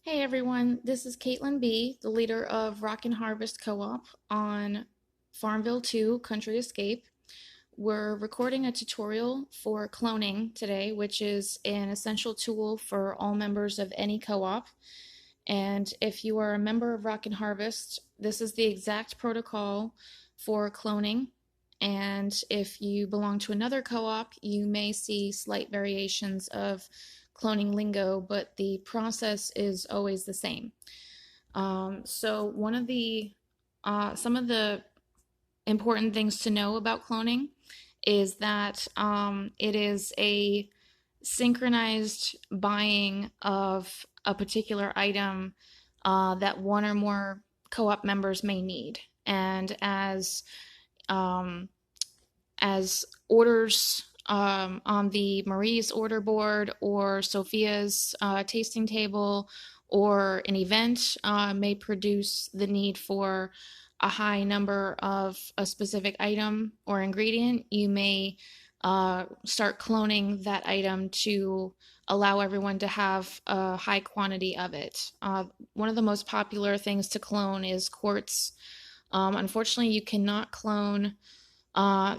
Hey everyone, this is Caitlin B., the leader of Rock and Harvest Co-op on Farmville 2 Country Escape. We're recording a tutorial for cloning today, which is an essential tool for all members of any co-op. And if you are a member of Rock and Harvest, this is the exact protocol for cloning. And if you belong to another co-op, you may see slight variations of cloning lingo, but the process is always the same. So one of the some of the important things to know about cloning is that it is a synchronized buying of a particular item that one or more co-op members may need, and um, as orders on the Marie's order board or Sophia's tasting table or an event may produce the need for a high number of a specific item or ingredient, you may start cloning that item to allow everyone to have a high quantity of it. One of the most popular things to clone is quartz. Unfortunately, you cannot clone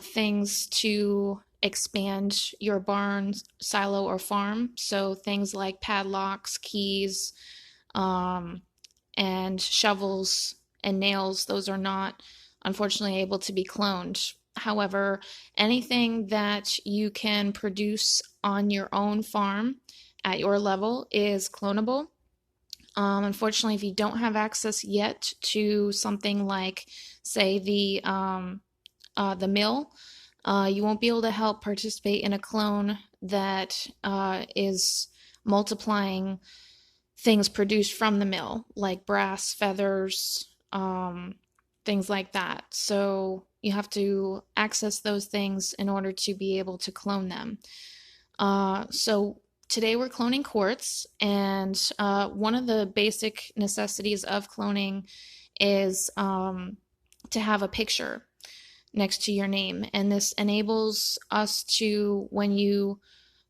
things to expand your barn, silo, or farm. So things like padlocks, keys, um, and shovels and nails, those are not unfortunately able to be cloned. However, anything that you can produce on your own farm at your level is clonable. Unfortunately, if you don't have access yet to something like, say, the mill, you won't be able to help participate in a clone that is multiplying things produced from the mill, like brass, feathers, things like that. So you have to access those things in order to be able to clone them. So today we're cloning quartz, and one of the basic necessities of cloning is to have a picture next to your name. And this enables us to, when you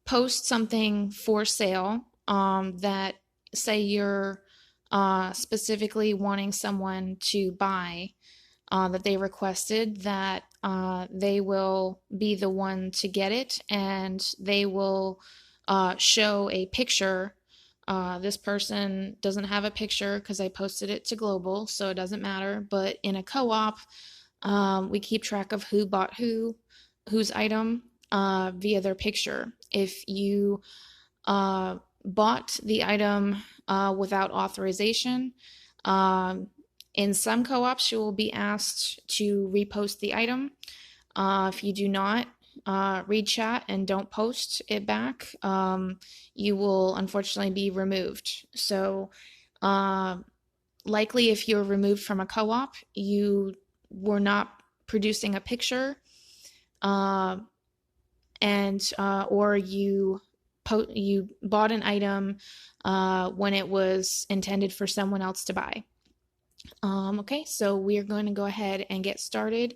post something for sale, that say you're specifically wanting someone to buy, that they requested, that they will be the one to get it, and they will show a picture. This person doesn't have a picture because I posted it to global, so it doesn't matter. But in a co-op, we keep track of who bought whose item via their picture. If you bought the item without authorization, in some co-ops you will be asked to repost the item. If you do not read chat and don't post it back, you will unfortunately be removed. So likely if you're removed from a co-op, you were not producing a picture, and or you bought an item when it was intended for someone else to buy. Okay, so we are going to go ahead and get started.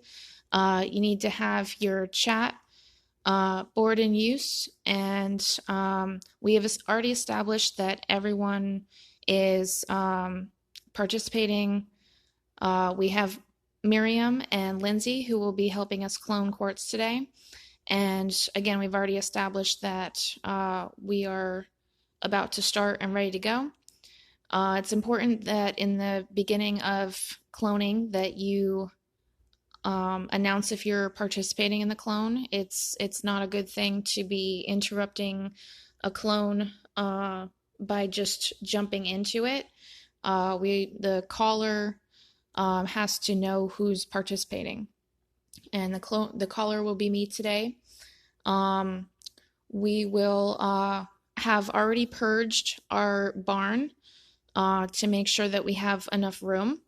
You need to have your chat board in use, and we have already established that everyone is participating. We have Miriam and Lindsay who will be helping us clone quartz today. And again, we've already established that we are about to start and ready to go. It's important that in the beginning of cloning that you announce if you're participating in the clone. It's not a good thing to be interrupting a clone by just jumping into it. The caller has to know who's participating, and the caller will be me today. We will have already purged our barn to make sure that we have enough room.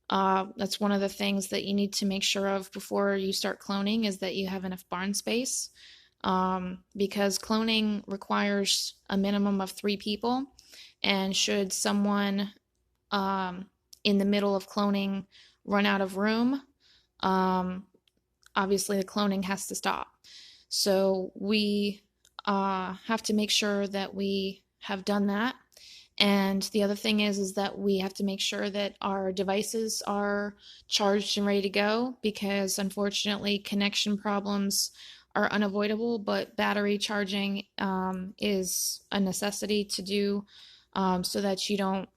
That's one of the things that you need to make sure of before you start cloning, is that you have enough barn space, because cloning requires a minimum of 3 people, and should someone in the middle of cloning run out of room, obviously the cloning has to stop. So we have to make sure that we have done that. And the other thing is that we have to make sure that our devices are charged and ready to go, because unfortunately connection problems are unavoidable, but battery charging is a necessity to do, so that you don't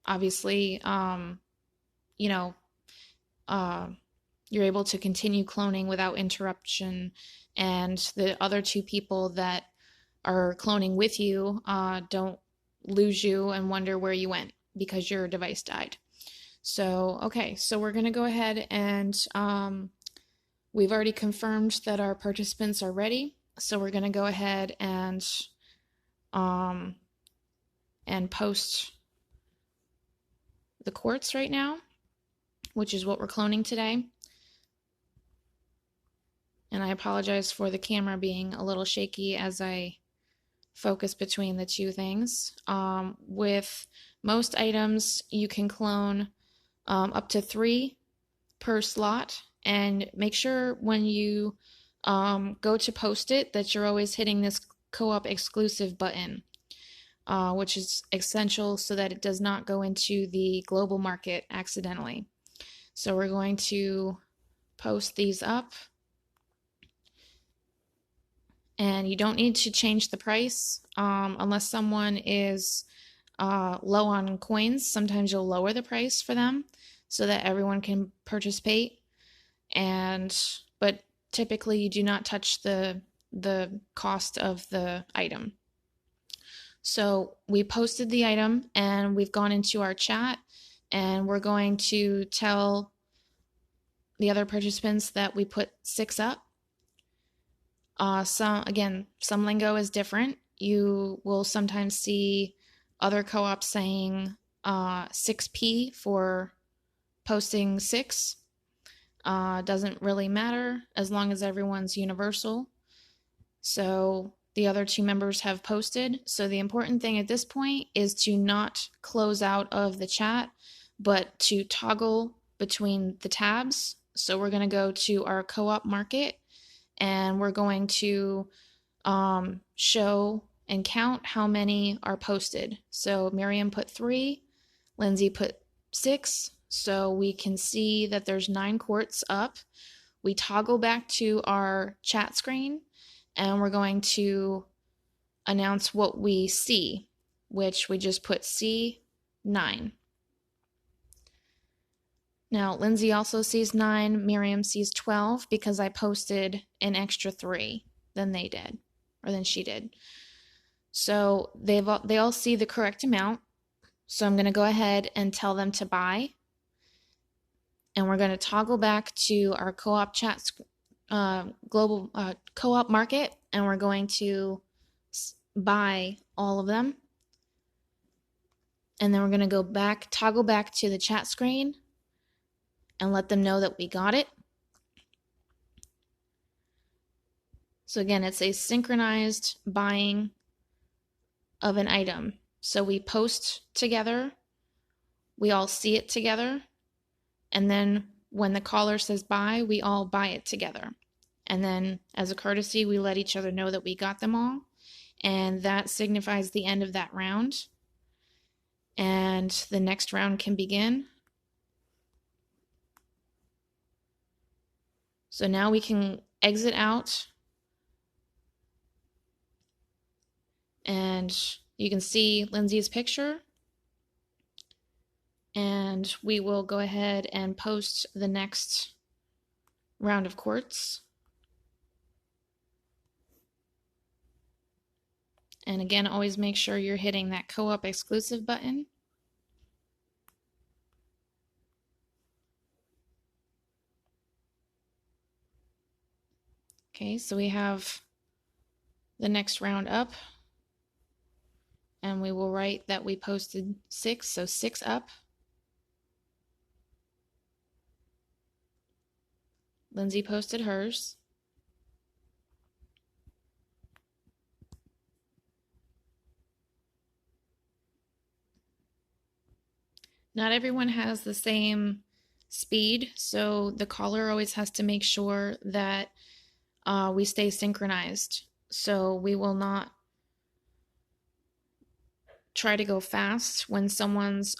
obviously, you know, uh, you're able to continue cloning without interruption, and the other two people that are cloning with you don't lose you and wonder where you went because your device died. So, okay, so we're going to go ahead and we've already confirmed that our participants are ready. So we're going to go ahead um, and post the quartz right now, which is what we're cloning today. And I apologize for the camera being a little shaky as I focus between the two things. With most items, you can clone up to 3 per slot, and make sure when you go to post it that you're always hitting this co-op exclusive button, which is essential so that it does not go into the global market accidentally. So we're going to post these up, and you don't need to change the price unless someone is low on coins. Sometimes you'll lower the price for them so that everyone can participate, but typically you do not touch the cost of the item. So we posted the item and we've gone into our chat, and we're going to tell the other participants that we put 6 up. Some lingo is different. You will sometimes see other co-ops saying 6p for posting 6. Doesn't really matter as long as everyone's universal. So the other 2 members have posted. So the important thing at this point is to not close out of the chat, but to toggle between the tabs. So we're going to go to our co-op market, and we're going to show and count how many are posted. So Miriam put 3, Lindsay put 6, so we can see that there's 9 quartz up. We toggle back to our chat screen, and we're going to announce what we see, which we just put C9. Now, Lindsay also sees 9, Miriam sees 12 because I posted an extra 3 than they did, or than she did. So they all see the correct amount. So I'm going to go ahead and tell them to buy. And we're going to toggle back to our co-op chat global co-op market, and we're going to buy all of them. And then we're going to go back, toggle back to the chat screen and let them know that we got it. So again, it's a synchronized buying of an item. So we post together, we all see it together, and then when the caller says buy, we all buy it together. And then as a courtesy, we let each other know that we got them all, and that signifies the end of that round. And the next round can begin. So now we can exit out, and you can see Lindsay's picture, and we will go ahead and post the next round of quartz. And again, always make sure you're hitting that co-op exclusive button. Okay, so we have the next round up, and we will write that we posted 6, so 6 up. Lindsay posted hers. Not everyone has the same speed, so the caller always has to make sure that we stay synchronized. So we will not try to go fast when someone's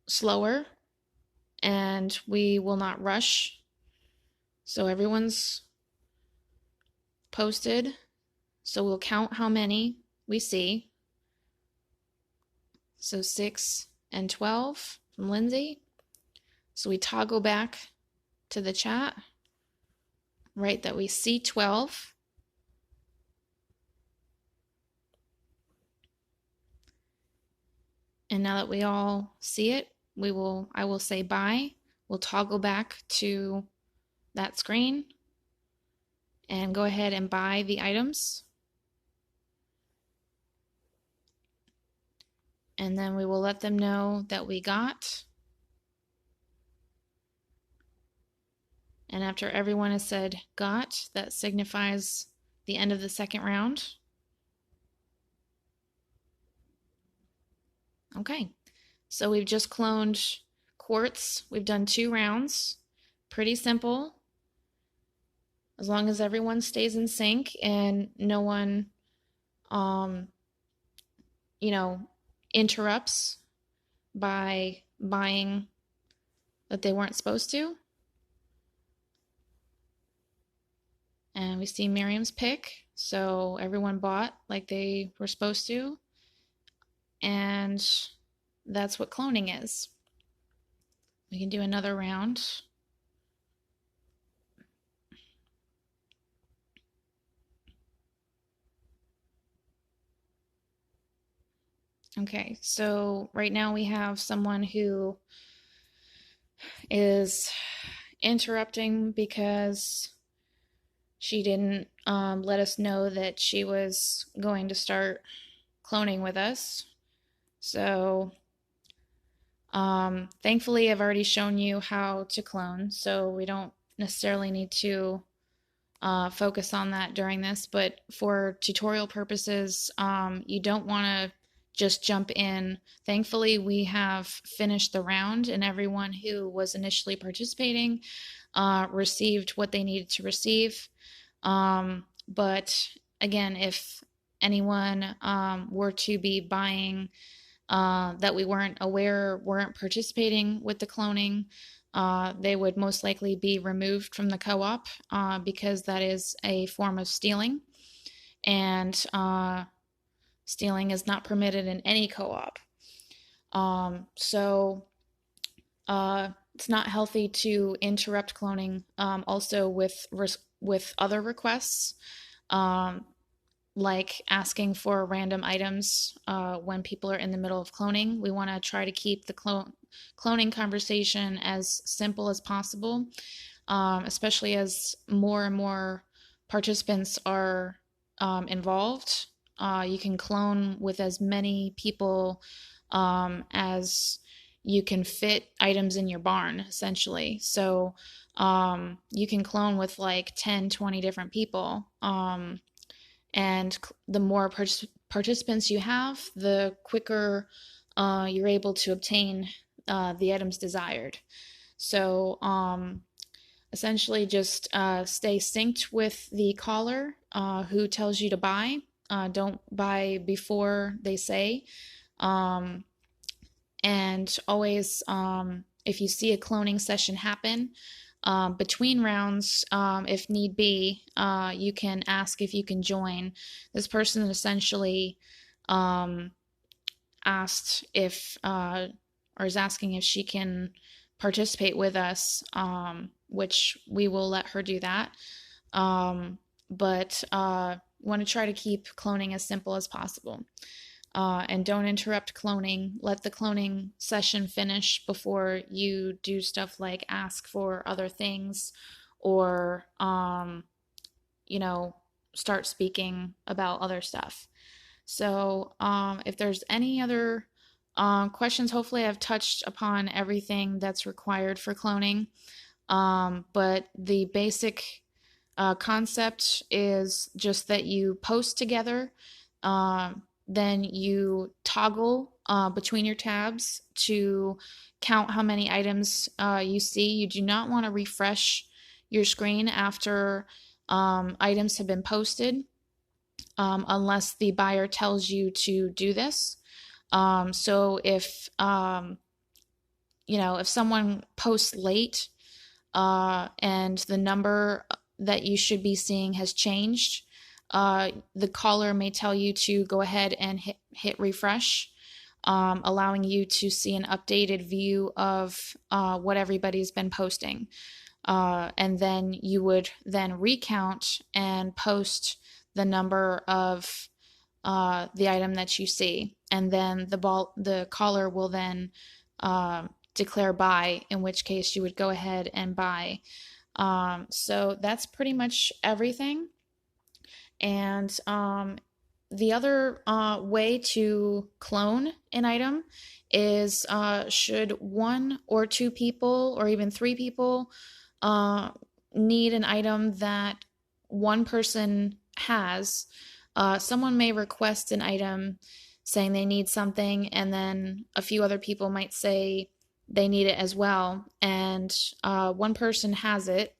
slower, and we will not rush. So everyone's posted. So we'll count how many we see. So 6 and 12 from Lindsay. So we toggle back to the chat, right, that we see 12. And now that we all see it, I will say bye. We'll toggle back to that screen and go ahead and buy the items. And then we will let them know that we got. And after everyone has said got, that signifies the end of the second round. Okay, so we've just cloned Quartz. We've done 2 rounds. Pretty simple. As long as everyone stays in sync and no one, interrupts by buying that they weren't supposed to. And we see Miriam's pick, so everyone bought like they were supposed to. And that's what cloning is. We can do another round. Okay, so right now we have someone who is interrupting because she didn't let us know that she was going to start cloning with us. So thankfully I've already shown you how to clone, so we don't necessarily need to focus on that during this, but for tutorial purposes, you don't want to just jump in. Thankfully, we have finished the round, and everyone who was initially participating received what they needed to receive. But again, if anyone were to be buying that we weren't aware weren't participating with the cloning, they would most likely be removed from the co-op because that is a form of stealing, and stealing is not permitted in any co-op. So it's not healthy to interrupt cloning. Also with other requests, like asking for random items when people are in the middle of cloning. We want to try to keep the cloning conversation as simple as possible, especially as more and more participants are involved. You can clone with as many people as you can fit items in your barn, essentially. So you can clone with like 10, 20 different people. And the more participants you have, the quicker you're able to obtain the items desired. So essentially just stay synced with the caller who tells you to buy. Don't buy before they say. And always, if you see a cloning session happen, between rounds, if need be, you can ask if you can join. This person essentially asked if, or is asking if she can participate with us, which we will let her do that. But want to try to keep cloning as simple as possible. And don't interrupt cloning. Let the cloning session finish before you do stuff like ask for other things or, start speaking about other stuff. So if there's any other questions, hopefully I've touched upon everything that's required for cloning. But the basic concept is just that you post together. Then you toggle between your tabs to count how many items you see. You do not want to refresh your screen after items have been posted unless the buyer tells you to do this. So if someone posts late, and the number that you should be seeing has changed, the caller may tell you to go ahead and hit refresh, allowing you to see an updated view of what everybody's been posting. And then you would then recount and post the number of the item that you see, and then the caller will then declare buy, in which case you would go ahead and buy. So that's pretty much everything. And the other way to clone an item is, should one or two people or even three people uh, need an item that one person has. Someone may request an item saying they need something, and then a few other people might say they need it as well. And one person has it.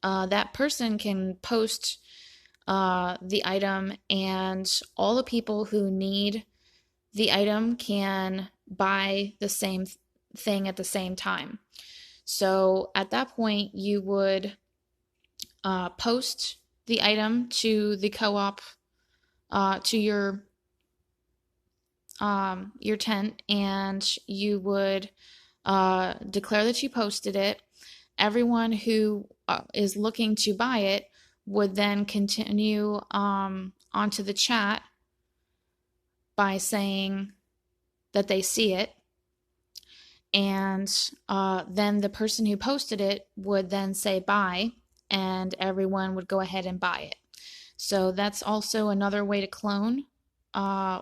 That person can post the item, and all the people who need the item can buy the same thing at the same time. So at that point, you would post the item to the co-op, to your tent, and you would declare that you posted it. Everyone who is looking to buy it would then continue onto the chat by saying that they see it. And then the person who posted it would then say buy, and everyone would go ahead and buy it. So that's also another way to clone,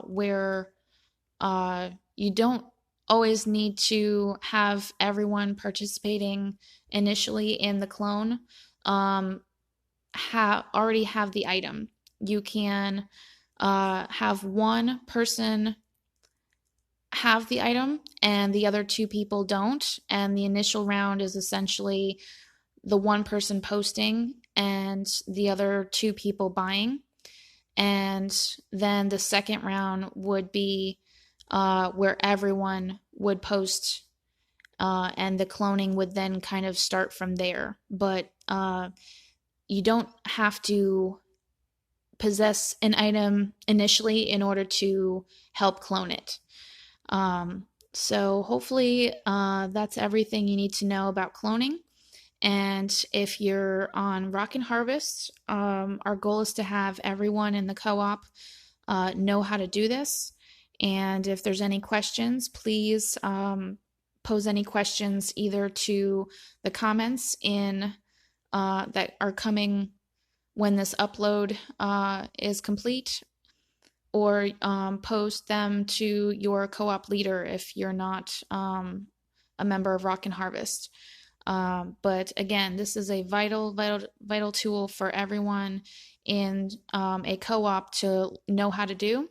where you don't always need to have everyone participating initially in the clone already have the item. You can have one person have the item and the other two people don't, and the initial round is essentially the one person posting and the other two people buying. And then the second round would be where everyone would post, and the cloning would then kind of start from there. But you don't have to possess an item initially in order to help clone it. So hopefully that's everything you need to know about cloning. And if you're on Rockin' Harvest, our goal is to have everyone in the co-op know how to do this. And if there's any questions, please pose any questions either to the comments in that are coming when this upload is complete, or post them to your co-op leader if you're not a member of Rockin' Harvest. But again, this is a vital tool for everyone in a co-op to know how to do.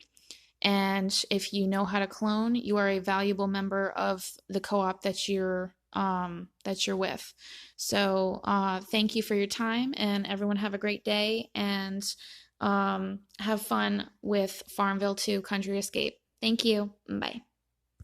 And if you know how to clone, you are a valuable member of the co-op that you're with. So thank you for your time, and everyone have a great day, and have fun with Farmville 2 Country Escape. Thank you. Bye.